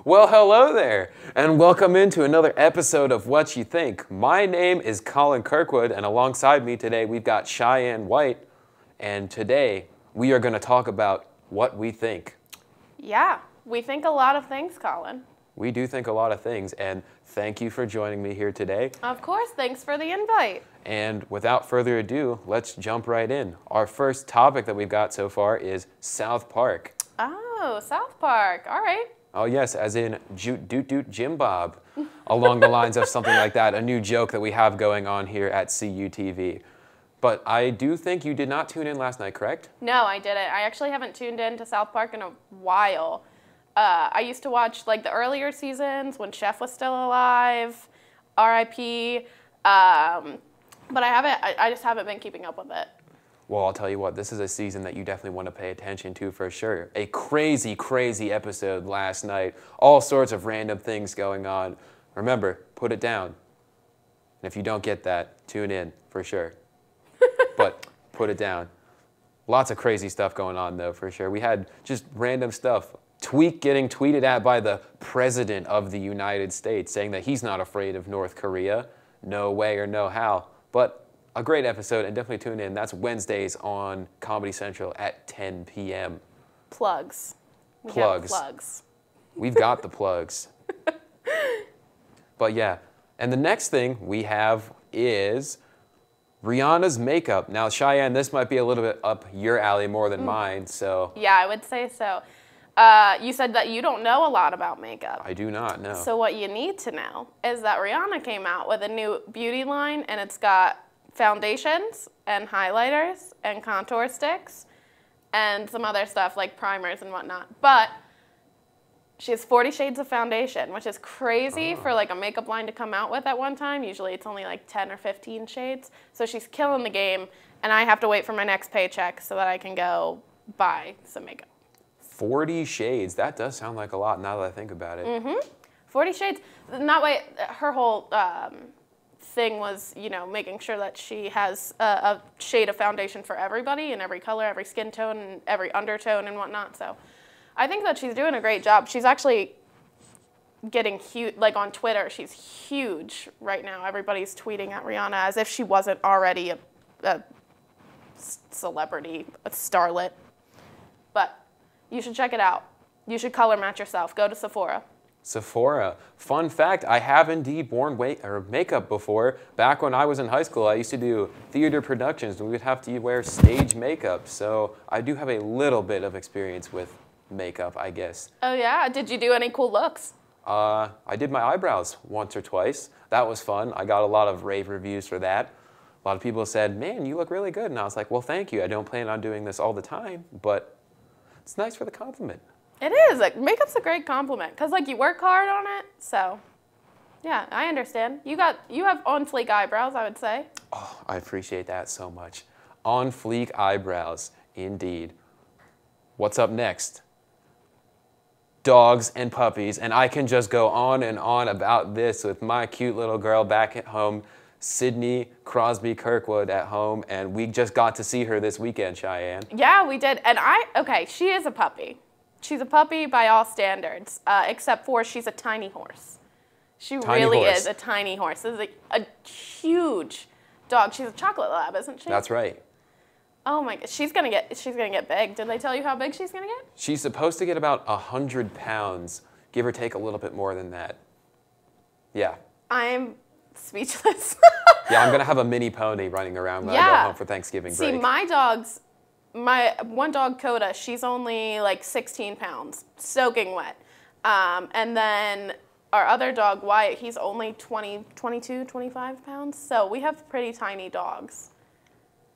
Well, hello there, and welcome into another episode of What You Think. My name is Colin Kirkwood, and alongside me today we've got Cheyenne White, and today we are going to talk about what we think. Yeah, we think a lot of things, Colin. We do think a lot of things, and thank you for joining me here today. Of course, thanks for the invite. And without further ado, let's jump right in. Our first topic that we've got so far is South Park. Oh, South Park, all right. Oh yes, as in Joot Doot Doot Jim Bob, along the lines of something like that, a new joke that we have going on here at CUTV. But I do think you did not tune in last night, correct? No, I didn't. I actually haven't tuned in to South Park in a while. I used to watch like the earlier seasons when Chef was still alive, RIP, but I just haven't been keeping up with it. Well, I'll tell you what, this is a season that you definitely want to pay attention to for sure. A crazy, crazy episode last night. All sorts of random things going on. Remember, put it down. And if you don't get that, tune in for sure. But put it down. Lots of crazy stuff going on though, for sure. We had just random stuff. Tweet getting tweeted at by the President of the United States saying that he's not afraid of North Korea. No way or no how. But a great episode, and definitely tune in. That's Wednesdays on Comedy Central at 10 p.m. Plugs. Plugs. We've got the plugs. But yeah, and the next thing we have is Rihanna's makeup. Now, Cheyenne, this might be a little bit up your alley more than mine, so. Yeah, I would say so. You said that you don't know a lot about makeup. I do not know. So what you need to know is that Rihanna came out with a new beauty line, and it's got foundations and highlighters and contour sticks and some other stuff like primers and whatnot. But she has 40 shades of foundation, which is crazy for like a makeup line to come out with at one time. Usually it's only like 10 or 15 shades. So she's killing the game, and I have to wait for my next paycheck so that I can go buy some makeup. 40 shades, that does sound like a lot now that I think about it. Mm-hmm. 40 shades. That way, her whole thing was, you know, making sure that she has a shade of foundation for everybody in every color, every skin tone, and every undertone and whatnot. So I think that she's doing a great job. She's actually getting huge, like on Twitter, she's huge right now. Everybody's tweeting at Rihanna as if she wasn't already a celebrity, a starlet. But you should check it out. You should color match yourself. Go to Sephora. Sephora. Fun fact, I have indeed worn makeup before. Back when I was in high school, I used to do theater productions, and we would have to wear stage makeup. So I do have a little bit of experience with makeup, I guess. Oh yeah? Did you do any cool looks? I did my eyebrows once or twice. That was fun. I got a lot of rave reviews for that. A lot of people said, man, you look really good. And I was like, well, thank you. I don't plan on doing this all the time, but it's nice for the compliment. It is. Like, makeup's a great compliment because, like, you work hard on it. So, yeah, I understand. You have on fleek eyebrows, I would say. Oh, I appreciate that so much. On fleek eyebrows, indeed. What's up next? Dogs and puppies, and I can just go on and on about this with my cute little girl back at home, Sydney Crosby Kirkwood at home, and we just got to see her this weekend, Cheyenne. Yeah, we did. And okay, she is a puppy. She's a puppy by all standards, except for she's a tiny horse. She really is a tiny horse. This is a huge dog. She's a chocolate lab, isn't she? That's right. Oh my God, she's gonna get big. Did they tell you how big she's gonna get? She's supposed to get about 100 pounds, give or take a little bit more than that. Yeah. I'm speechless. Yeah, I'm gonna have a mini pony running around when I go home for Thanksgiving break. See, my one dog, Coda, she's only like 16 pounds, soaking wet. And then our other dog, Wyatt, he's only 22, 25 pounds. So we have pretty tiny dogs.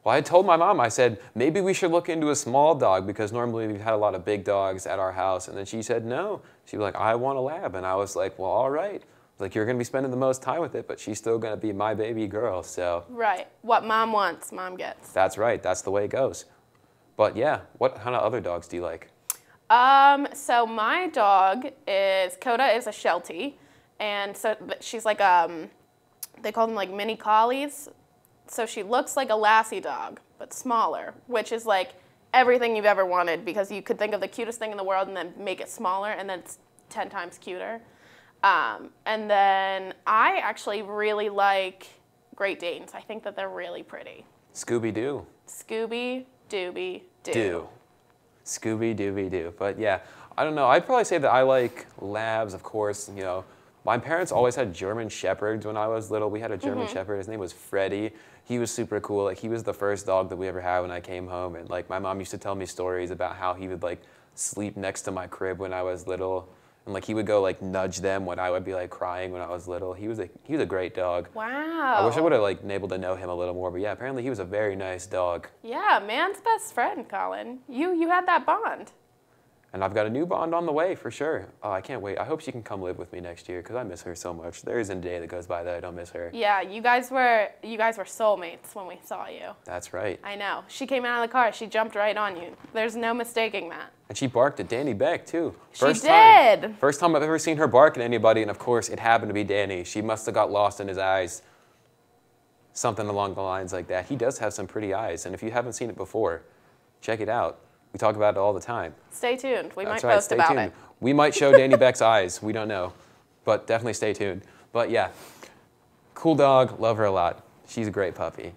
Well, I told my mom, I said, maybe we should look into a small dog because normally we've had a lot of big dogs at our house. And then she said, no. She was like, I want a lab. And I was like, well, all right. Like, you're going to be spending the most time with it, but she's still going to be my baby girl, so. Right. What mom wants, mom gets. That's right. That's the way it goes. But yeah, what kind of other dogs do you like? So my dog is, Coda is a Sheltie, and so she's like, they call them like mini collies. So she looks like a Lassie dog, but smaller, which is like everything you've ever wanted, because you could think of the cutest thing in the world and then make it smaller, and then it's 10 times cuter. And then I actually really like Great Danes. I think that they're really pretty. Scooby-Doo. Scooby-Dooby-Doo. Scooby-Dooby-Doo. But yeah, I don't know. I'd probably say that I like labs, of course. You know, my parents always had German Shepherds when I was little. We had a German Shepherd. His name was Freddie. He was super cool. Like, he was the first dog that we ever had when I came home. And like, my mom used to tell me stories about how he would like sleep next to my crib when I was little. And like, he would go like nudge them when I would be like crying when I was little. He was a great dog. Wow. I wish I would have like been able to know him a little more, but yeah, apparently he was a very nice dog. Yeah, man's best friend, Colin. You had that bond. And I've got a new bond on the way for sure. Oh, I can't wait. I hope she can come live with me next year because I miss her so much. There isn't a day that goes by that I don't miss her. Yeah, you guys were soulmates when we saw you. That's right. I know. She came out of the car. She jumped right on you. There's no mistaking that. And she barked at Danny Beck too. She did. First time I've ever seen her bark at anybody, and of course it happened to be Danny. She must have got lost in his eyes. Something along the lines like that. He does have some pretty eyes, and if you haven't seen it before, check it out. We talk about it all the time. Stay tuned. We might That's right, post stay about tuned. it. We might show Danny Beck's eyes. We don't know. But definitely stay tuned. But yeah, cool dog. Love her a lot. She's a great puppy.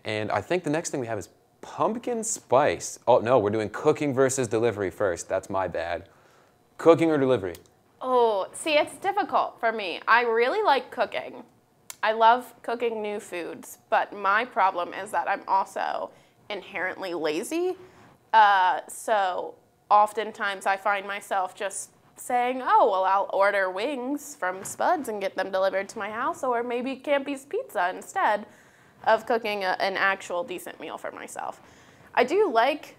And I think the next thing we have is pumpkin spice. Oh, no, we're doing cooking versus delivery first. That's my bad. Cooking or delivery? Oh, see, it's difficult for me. I really like cooking. I love cooking new foods. But my problem is that I'm also inherently lazy. So oftentimes I find myself just saying, oh, well, I'll order wings from Spuds and get them delivered to my house, or maybe Campy's Pizza instead of cooking an actual decent meal for myself. I do like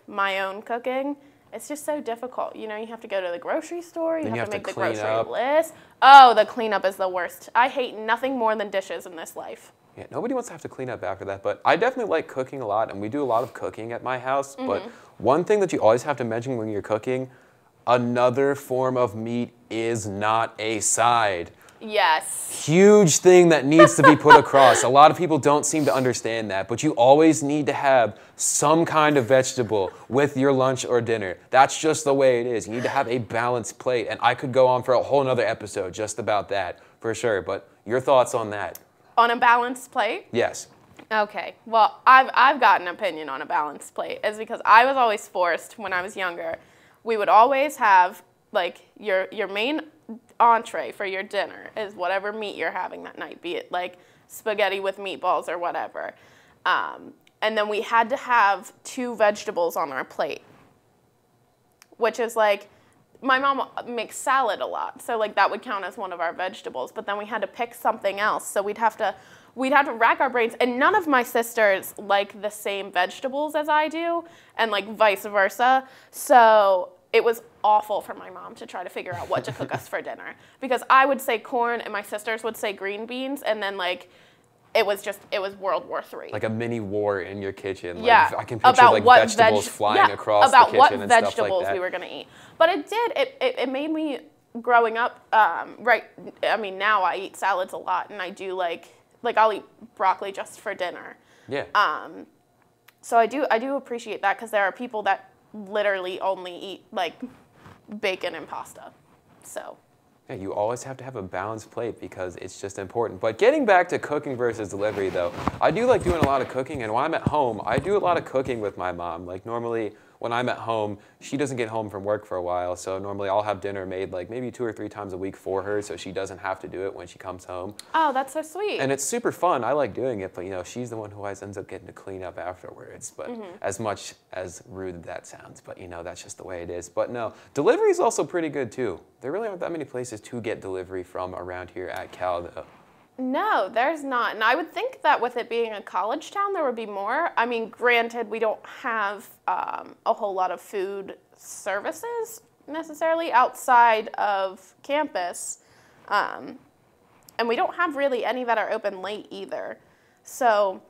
my own cooking. It's just so difficult. You know, you have to go to the grocery store, you have to make the grocery list. Oh, the cleanup is the worst. I hate nothing more than dishes in this life. Yeah, nobody wants to have to clean up after that, but I definitely like cooking a lot, and we do a lot of cooking at my house. But one thing that you always have to mention when you're cooking, another form of meat is not a side. Yes. Huge thing that needs to be put across. A lot of people don't seem to understand that, but you always need to have some kind of vegetable with your lunch or dinner. That's just the way it is. You need to have a balanced plate, and I could go on for a whole nother episode just about that, for sure. But your thoughts on that? On a balanced plate? Yes. Okay. Well, I've got an opinion on a balanced plate. It's because I was always forced when I was younger. We would always have like your main entree for your dinner is whatever meat you're having that night, be it like spaghetti with meatballs or whatever. And then we had to have 2 vegetables on our plate, which is like, my mom makes salad a lot, so like that would count as one of our vegetables. But then we had to pick something else, so we'd have to rack our brains. And none of my sisters like the same vegetables as I do, and like vice versa. So it was awful for my mom to try to figure out what to cook us for dinner, because I would say corn and my sisters would say green beans, and then like it was World War III. Like a mini war in your kitchen. Like, yeah. I can picture like vegetables flying across the kitchen and stuff like that. About what vegetables we were going to eat. But it made me, growing up, now I eat salads a lot, and I do like I'll eat broccoli just for dinner. Yeah. So I do appreciate that, because there are people that literally only eat like bacon and pasta. So. Yeah, you always have to have a balanced plate because it's just important. But getting back to cooking versus delivery though, I do like doing a lot of cooking, and when I'm at home, I do a lot of cooking with my mom. Like normally when I'm at home, she doesn't get home from work for a while, so normally I'll have dinner made like maybe 2 or 3 times a week for her, so she doesn't have to do it when she comes home. Oh, that's so sweet. And it's super fun. I like doing it, but you know, she's the one who always ends up getting to clean up afterwards. But as much as rude that sounds, but you know, that's just the way it is. But no, delivery is also pretty good too. There really aren't that many places to get delivery from around here at Cal though. No, there's not. And I would think that with it being a college town, there would be more. I mean, granted, we don't have a whole lot of food services necessarily outside of campus. And we don't have really any that are open late either. So,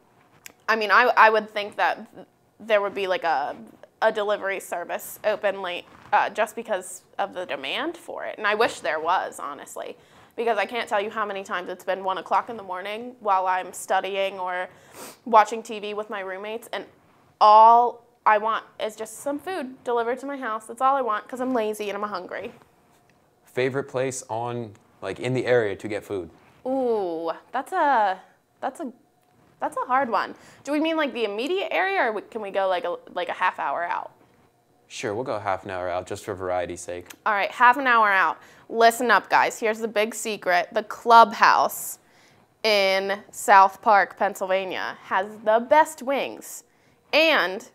I mean, I would think that there would be like a a delivery service open late just because of the demand for it. And I wish there was, honestly, because I can't tell you how many times it's been 1 o'clock in the morning while I'm studying or watching TV with my roommates, and all I want is just some food delivered to my house. That's all I want because I'm lazy and I'm hungry. Favorite place in the area to get food? Ooh, that's a hard one. Do we mean like the immediate area, or can we go like a half hour out? Sure, we'll go half an hour out just for variety's sake. All right, half an hour out. Listen up, guys. Here's the big secret. The Clubhouse in South Park, Pennsylvania has the best wings. And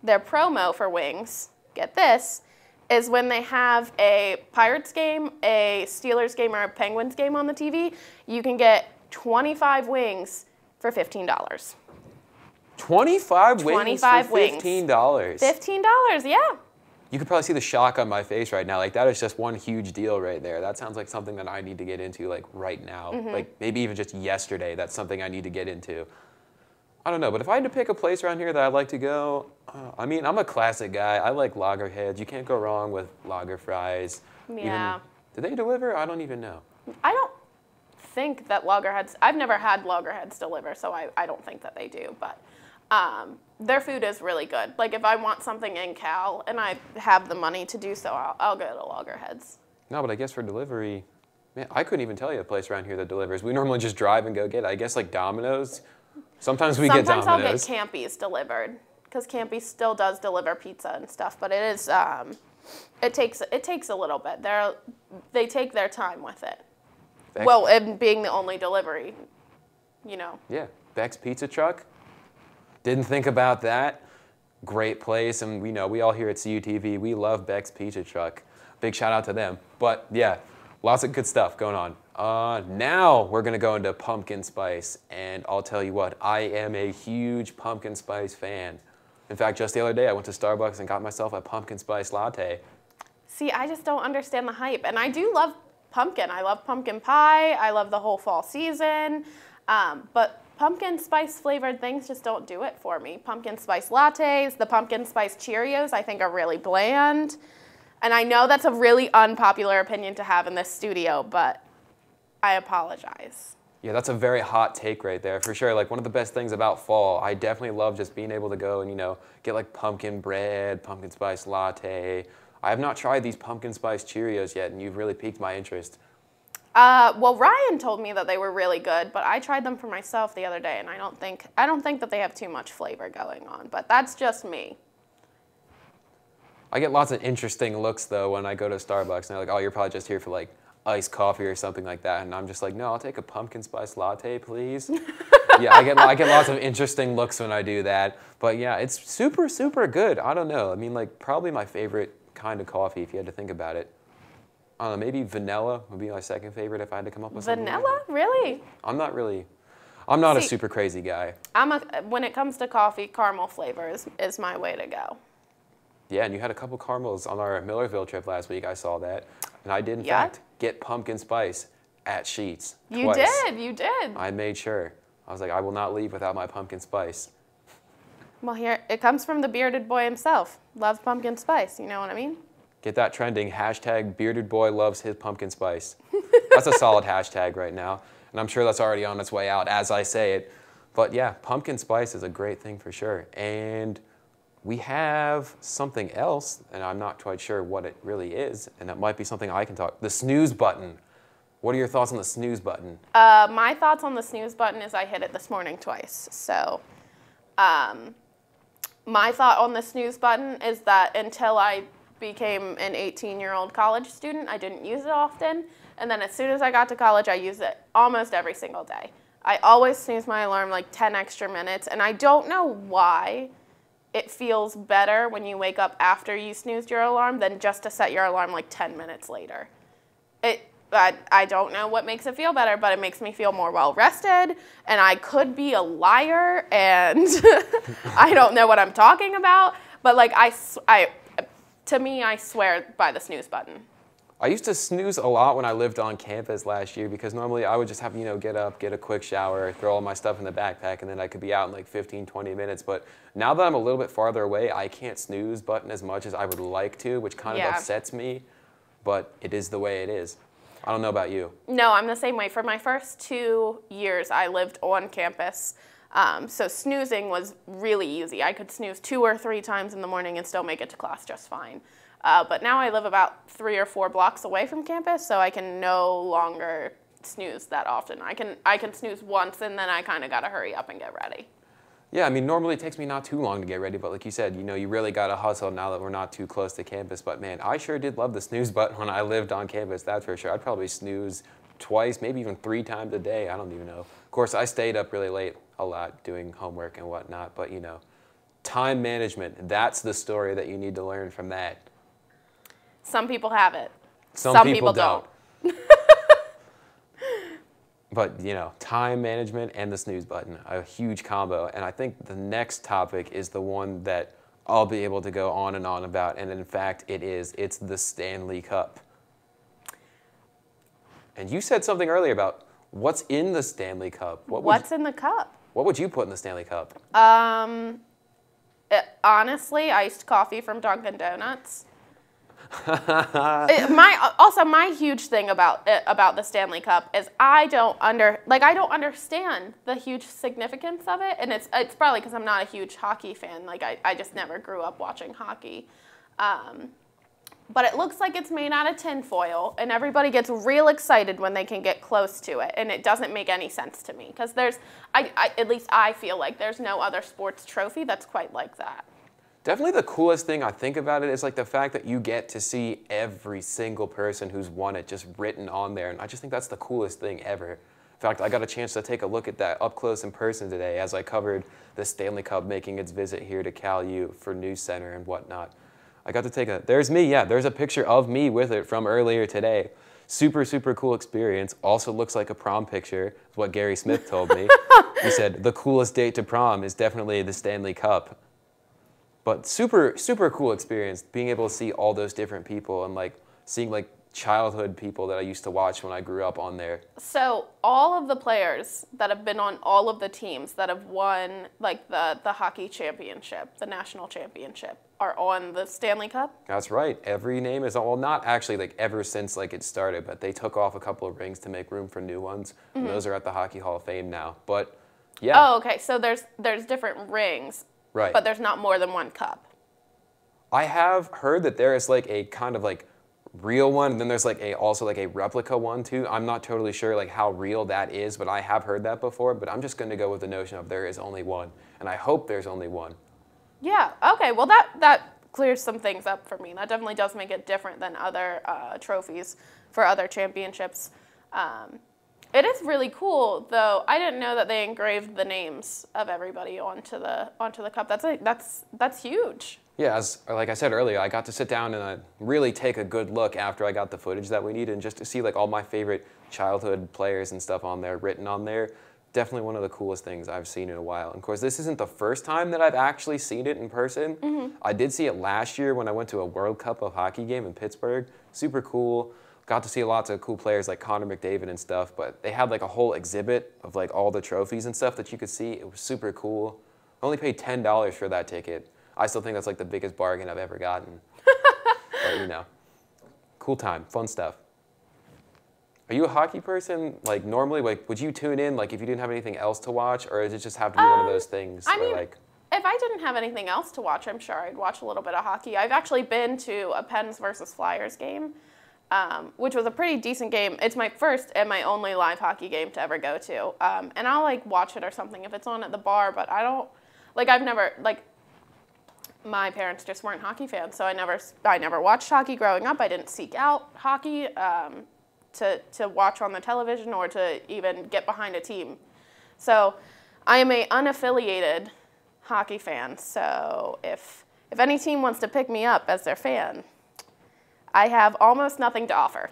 their promo for wings, get this, is when they have a Pirates game, a Steelers game, or a Penguins game on the TV, you can get 25 wings for $15. 25 wings 25 for wings. $15. $15, yeah. You could probably see the shock on my face right now. Like, that is just one huge deal right there. That sounds like something that I need to get into, like, right now. Like, maybe even just yesterday, that's something I need to get into. I don't know, but if I had to pick a place around here that I'd like to go, I mean, I'm a classic guy. I like Loggerheads. You can't go wrong with lager fries. Yeah. Do they deliver? I don't even know. I don't think that Loggerheads, I've never had Loggerheads deliver, so I don't think that they do, but their food is really good. Like, if I want something in Cal and I have the money to do so, I'll go to Loggerheads. No, but I guess for delivery, man, I couldn't even tell you a place around here that delivers. We normally just drive and go get it. I guess like Domino's. Sometimes we get Domino's. Sometimes I'll get Campy's delivered, because Campy's still does deliver pizza and stuff, but it is, it takes a little bit. They take their time with it. Beck's, well, and being the only delivery, you know. Yeah, Beck's Pizza Truck. Didn't think about that. Great place, and we all here at CUTV, we love Beck's Pizza Truck. Big shout out to them. But yeah, lots of good stuff going on. Now we're gonna go into pumpkin spice, and I'll tell you what, I am a huge pumpkin spice fan. In fact, just the other day I went to Starbucks and got myself a pumpkin spice latte. See, I just don't understand the hype, and I do love pumpkin. I love pumpkin pie. I love the whole fall season, but pumpkin spice flavored things just don't do it for me. Pumpkin spice lattes, the pumpkin spice Cheerios, I think are really bland. And I know that's a really unpopular opinion to have in this studio, but I apologize. Yeah, that's a very hot take right there, for sure. Like, one of the best things about fall, I definitely love just being able to go and, get like pumpkin bread, pumpkin spice latte. I have not tried these pumpkin spice Cheerios yet, and you've really piqued my interest. Well, Ryan told me that they were really good, but I tried them for myself the other day, and I don't think that they have too much flavor going on, but that's just me. I get lots of interesting looks, though, when I go to Starbucks, and they're like, oh, you're probably just here for, like, iced coffee or something like that, and I'm just like, no, I'll take a pumpkin spice latte, please. Yeah, I get lots of interesting looks when I do that, but yeah, it's super, super good. I don't know. I mean, like, probably my favorite kind of coffee, if you had to think about it. I don't know, maybe vanilla would be my second favorite if I had to come up with something. Vanilla? Really? I'm not a super crazy guy. When it comes to coffee, caramel flavor is my way to go. Yeah, and you had a couple caramels on our Millerville trip last week. I saw that. And I did, in fact, get pumpkin spice at Sheetz twice. You did. I made sure. I was like, I will not leave without my pumpkin spice. Well, here, it comes from the bearded boy himself. Loves pumpkin spice, you know what I mean? Get that trending. Hashtag bearded boy loves his pumpkin spice. That's a solid hashtag right now. And I'm sure that's already on its way out as I say it. But yeah, pumpkin spice is a great thing for sure. And we have something else, and I'm not quite sure what it really is, and that might be something I can talk. The snooze button. What are your thoughts on the snooze button? My thoughts on the snooze button is I hit it this morning twice. So my thought on the snooze button is that until I became an 18-year-old college student, I didn't use it often. And then as soon as I got to college, I used it almost every single day. I always snooze my alarm like 10 extra minutes, and I don't know why it feels better when you wake up after you snoozed your alarm than just to set your alarm like 10 minutes later. I don't know what makes it feel better, but it makes me feel more well-rested, and I could be a liar, and I don't know what I'm talking about, but like to me, I swear by the snooze button. I used to snooze a lot when I lived on campus last year because normally I would just have, get up, get a quick shower, throw all my stuff in the backpack, and then I could be out in like 15, 20 minutes. But now that I'm a little bit farther away, I can't snooze button as much as I would like to, which kind of upsets me, but it is the way it is. I don't know about you. No, I'm the same way. For my first 2 years, I lived on campus. So snoozing was really easy. I could snooze 2 or 3 times in the morning and still make it to class just fine. But now I live about 3 or 4 blocks away from campus, so I can no longer snooze that often. I can snooze once, and then I kind of got to hurry up and get ready. Yeah, I mean, normally it takes me not too long to get ready, but like you said, you really got to hustle now that we're not too close to campus. But man, I sure did love the snooze button when I lived on campus, that's for sure. I'd probably snooze twice, maybe even 3 times a day. I don't even know. Of course, I stayed up really late a lot doing homework and whatnot, but time management, that's the story that you need to learn from that. Some people have it. Some people don't. But, time management and the snooze button, a huge combo. And I think the next topic is the one that I'll be able to go on and on about. And in fact, it's the Stanley Cup. And you said something earlier about what's in the Stanley Cup. What's in the cup? What would you put in the Stanley Cup? Honestly, iced coffee from Dunkin' Donuts. My huge thing about the Stanley Cup is I don't understand the huge significance of it, and it's probably because I'm not a huge hockey fan. Like I just never grew up watching hockey. But it looks like it's made out of tinfoil, and everybody gets real excited when they can get close to it, and it doesn't make any sense to me because at least I feel like there's no other sports trophy that's quite like that. Definitely the coolest thing I think about it is like the fact that you get to see every single person who's won it just written on there, and I just think that's the coolest thing ever. In fact, I got a chance to take a look at that up close in person today as I covered the Stanley Cup making its visit here to Cal U for News Center and whatnot. I got to take there's me, yeah, there's a picture of me with it from earlier today. Super, super cool experience. Also looks like a prom picture, is what Gary Smith told me. He said, the coolest date to prom is definitely the Stanley Cup. But super, super cool experience, being able to see all those different people and like seeing like childhood people that I used to watch when I grew up on there. So all of the players that have been on all of the teams that have won like the hockey championship, the national championship, are on the Stanley Cup? That's right. Every name is, well, not actually like ever since like it started, but they took off a couple of rings to make room for new ones. Mm-hmm. And those are at the Hockey Hall of Fame now. But yeah. Oh, okay. So there's different rings. Right. But there's not more than one cup. I have heard that there is like a kind of like real one, and then there's like also like a replica one too. I'm not totally sure like how real that is, but I have heard that before. But I'm just going to go with the notion of there is only one, and I hope there's only one. Yeah. Okay. Well, that clears some things up for me. That definitely does make it different than other trophies for other championships. It is really cool, though. I didn't know that they engraved the names of everybody onto the cup. That's huge. Yeah, like I said earlier, I got to sit down and really take a good look after I got the footage that we needed, and just to see like all my favorite childhood players and stuff on there, written on there. Definitely one of the coolest things I've seen in a while. And of course, this isn't the first time that I've actually seen it in person. Mm-hmm. I did see it last year when I went to a World Cup of Hockey game in Pittsburgh. Super cool. Got to see lots of cool players like Connor McDavid and stuff, but they had like a whole exhibit of like all the trophies and stuff that you could see. It was super cool. I only paid $10 for that ticket. I still think that's like the biggest bargain I've ever gotten. But cool time, fun stuff. Are you a hockey person? Like normally, like would you tune in like if you didn't have anything else to watch, or does it just have to be one of those things? I mean, if I didn't have anything else to watch, I'm sure I'd watch a little bit of hockey. I've actually been to a Pens versus Flyers game. Which was a pretty decent game. It's my first and my only live hockey game to ever go to. And I'll like watch it or something if it's on at the bar, but I don't, like I've never, like my parents just weren't hockey fans, so I never watched hockey growing up. I didn't seek out hockey to watch on the television or to even get behind a team. So I am a unaffiliated hockey fan, so if any team wants to pick me up as their fan, I have almost nothing to offer.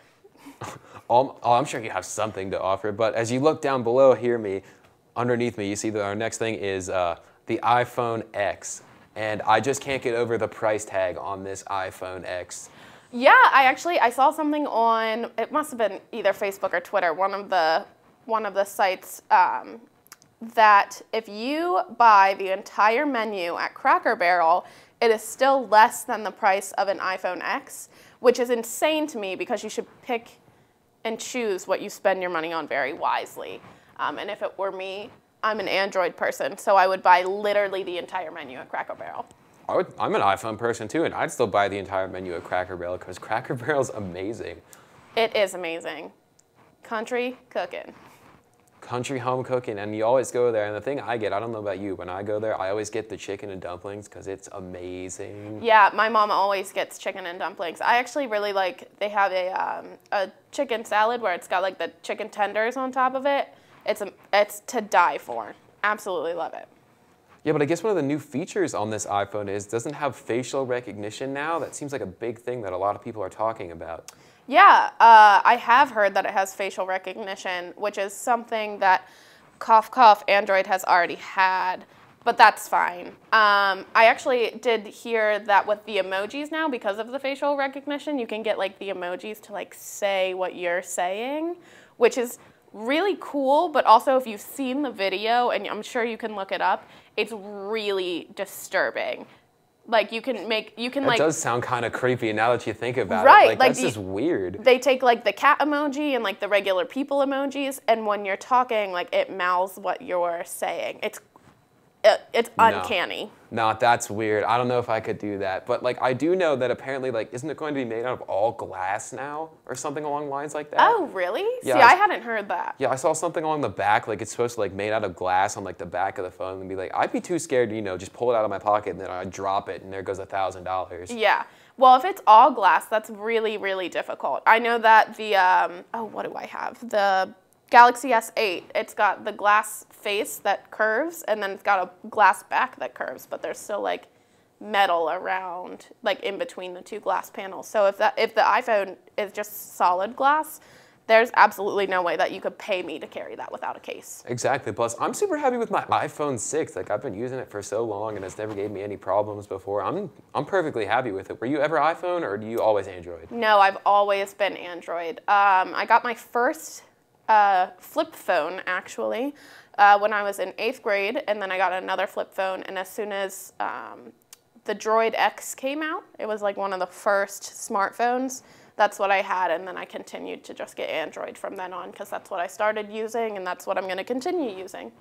I'm sure you have something to offer, but as you look down below, underneath me, you see that our next thing is the iPhone X. And I just can't get over the price tag on this iPhone X. Yeah, I saw something on, it must have been either Facebook or Twitter, one of the sites, that if you buy the entire menu at Cracker Barrel, it is still less than the price of an iPhone X, which is insane to me because you should pick and choose what you spend your money on very wisely. And if it were me, I'm an Android person, so I would buy literally the entire menu at Cracker Barrel. I'm an iPhone person too, and I'd still buy the entire menu at Cracker Barrel because Cracker Barrel's amazing. It is amazing. Country cooking. Country home cooking, and you always go there. And the thing I don't know about you, when I go there, I always get the chicken and dumplings because it's amazing. Yeah, my mom always gets chicken and dumplings. I actually really like, they have a chicken salad where it's got like the chicken tenders on top of it. It's to die for. Absolutely love it. Yeah, but I guess one of the new features on this iPhone doesn't have facial recognition now. That seems like a big thing that a lot of people are talking about. Yeah, I have heard that it has facial recognition, which is something that, cough, cough, Android has already had, but that's fine. I actually did hear that with the emojis now, because of the facial recognition, you can get like the emojis to like say what you're saying, which is really cool, but also if you've seen the video, and I'm sure you can look it up, it's really disturbing. Like That does sound kind of creepy now that you think about it. Like that's just weird. They take like the cat emoji and like the regular people emojis, and when you're talking, like it mouths what you're saying. It's uncanny. No, that's weird. I don't know if I could do that. But like I do know that apparently like isn't it going to be made out of all glass now or something along lines like that? Oh, really? Yeah, see, I hadn't heard that. Yeah, I saw something along the back like it's supposed to like made out of glass on like the back of the phone and be like I'd be too scared to, just pull it out of my pocket and then I'd drop it and there goes $1,000. Yeah. Well, if it's all glass, that's really, really difficult. I know that the what do I have? The Galaxy S8, it's got the glass face that curves, and then it's got a glass back that curves, but there's still like metal around, like in between the two glass panels. So if the iPhone is just solid glass, there's absolutely no way that you could pay me to carry that without a case. Exactly. Plus, I'm super happy with my iPhone 6. Like I've been using it for so long, and it's never gave me any problems before. I'm perfectly happy with it. Were you ever iPhone, or do you always Android? No, I've always been Android. I got my first flip phone, actually, when I was in 8th grade, and then I got another flip phone, and as soon as the Droid X came out, it was like one of the first smartphones, that's what I had, and then I continued to just get Android from then on, because that's what I started using, and that's what I'm going to continue using.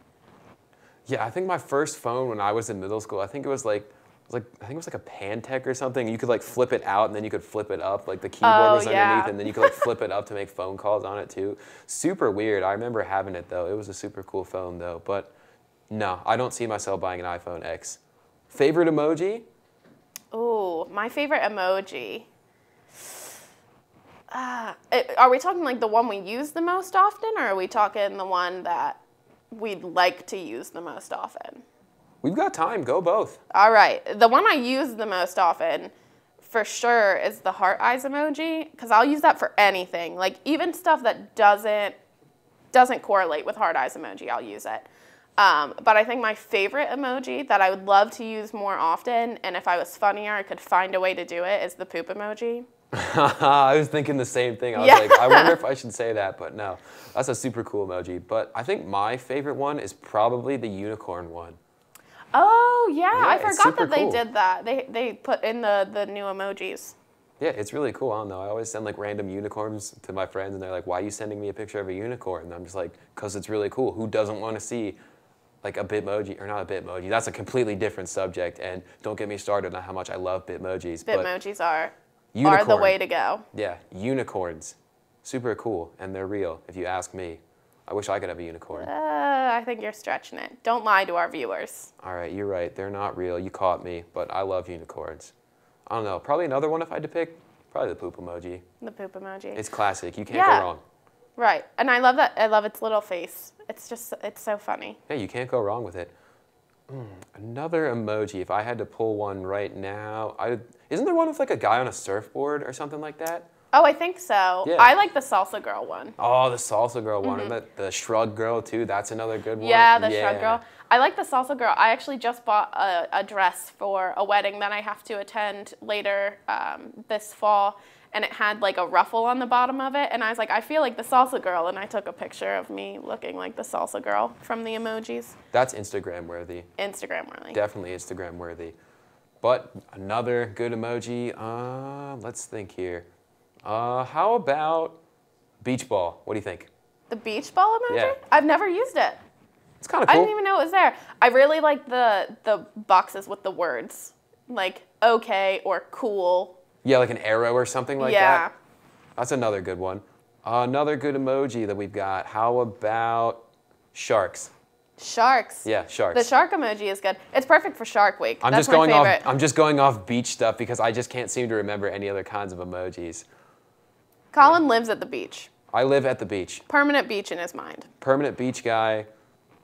Yeah, I think my first phone when I was in middle school, I think it was like a Pantech or something. You could like flip it out and then you could flip it up. Like the keyboard was underneath and then you could like flip it up to make phone calls on it too. Super weird. I remember having it though. It was a super cool phone though. But no, I don't see myself buying an iPhone X. Favorite emoji? Oh, my favorite emoji. Are we talking like the one we use the most often, or are we talking the one that we'd like to use the most often? We've got time. Go both. All right. The one I use the most often, for sure, is the heart eyes emoji, because I'll use that for anything. Like even stuff that doesn't correlate with heart eyes emoji, I'll use it. But I think my favorite emoji that I would love to use more often, and if I was funnier, I could find a way to do it, is the poop emoji. I was thinking the same thing. I was like, I wonder if I should say that, but no. That's a super cool emoji. But I think my favorite one is probably the unicorn one. Oh, yeah. I forgot that they did that. They put in the new emojis. Yeah, it's really cool. I don't know. I always send like random unicorns to my friends, and they're like, why are you sending me a picture of a unicorn? And I'm just like, because it's really cool. Who doesn't want to see like a Bitmoji, or not a Bitmoji? That's a completely different subject, and don't get me started on how much I love Bitmojis. Bitmojis are the way to go. Yeah, unicorns. Super cool, and they're real, if you ask me. I wish I could have a unicorn. I think you're stretching it. Don't lie to our viewers. All right, you're right. They're not real. You caught me, but I love unicorns. I don't know. Probably another one if I had to pick. Probably the poop emoji. The poop emoji. It's classic. You can't go wrong. Right, and I love that. I love its little face. It's so funny. Yeah, you can't go wrong with it. Another emoji. If I had to pull one right now, isn't there one with like a guy on a surfboard or something like that? Oh, I think so. Yeah. I like the salsa girl one. Oh, the salsa girl one. And the shrug girl, too. That's another good one. Yeah, the shrug girl. I like the salsa girl. I actually just bought a dress for a wedding that I have to attend later this fall, and it had like a ruffle on the bottom of it, and I was like, I feel like the salsa girl, and I took a picture of me looking like the salsa girl from the emojis. That's Instagram worthy. Instagram worthy. Definitely Instagram worthy. But another good emoji, let's think here. How about beach ball? What do you think? The beach ball emoji? Yeah. I've never used it. It's kind of cool. I didn't even know it was there. I really like the boxes with the words, like okay or cool. Yeah, like an arrow or something like Yeah. that. That's another good one. Another good emoji that we've got. How about sharks? Sharks. Yeah, sharks. The shark emoji is good. It's perfect for Shark Week. I'm That's just my favorite. I'm just going off beach stuff because I just can't seem to remember any other kinds of emojis. Colin lives at the beach. I live at the beach. Permanent beach in his mind. Permanent beach guy.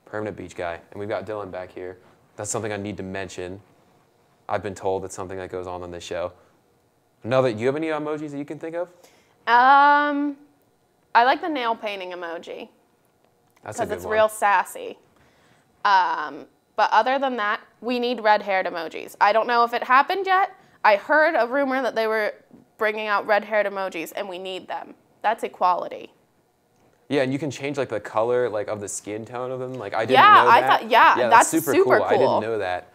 Permanent beach guy. And we've got Dylan back here. That's something I need to mention. I've been told it's something that goes on this show. Another, do you have any emojis that you can think of? I like the nail painting emoji. That's a good one. Because it's real sassy. But other than that, we need red-haired emojis. I don't know if it happened yet. I heard a rumor that they were bringing out red-haired emojis, and we need them. That's equality. Yeah, and you can change like the color like of the skin tone of them. Like I didn't know that. I thought, yeah, that's super cool. I didn't know that.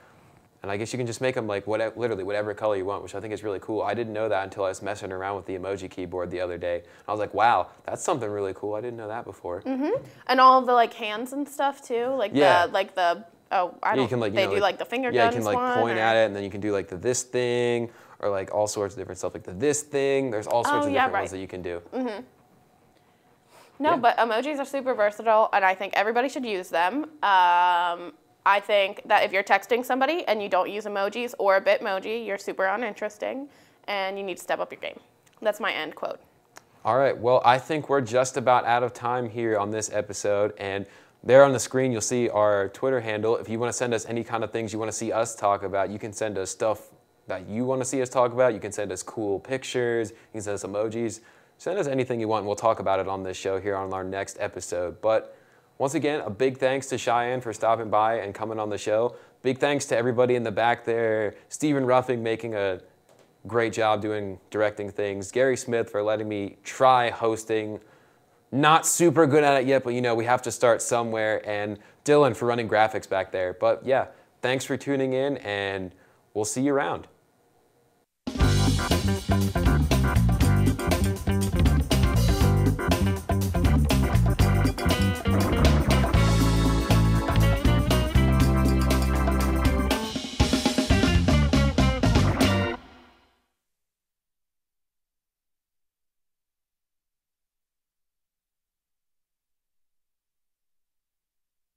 And I guess you can just make them like literally whatever color you want, which I think is really cool. I didn't know that until I was messing around with the emoji keyboard the other day. I was like, wow, that's something really cool. I didn't know that before. Mm-hmm. And all of the like hands and stuff too, like yeah. they do like the finger guns. Yeah, you can like point or... at it, and then you can do like the this thing, or like all sorts of different stuff, like the this thing. There's all sorts of different ones that you can do. Mm-hmm. No, but emojis are super versatile, and I think everybody should use them. I think that if you're texting somebody and you don't use emojis or a Bitmoji, you're super uninteresting, and you need to step up your game. That's my end quote. All right, well, I think we're just about out of time here on this episode, and there on the screen you'll see our Twitter handle. If you want to send us any kind of things you want to see us talk about, you can send us stuff that you want to see us talk about. You can send us cool pictures, you can send us emojis. Send us anything you want, and we'll talk about it on this show here on our next episode. But once again, a big thanks to Cheyenne for stopping by and coming on the show. Big thanks to everybody in the back there. Stephen Ruffing making a great job directing things. Gary Smith for letting me try hosting. Not super good at it yet, but you know, we have to start somewhere. And Dylan for running graphics back there. But yeah, thanks for tuning in, and we'll see you around.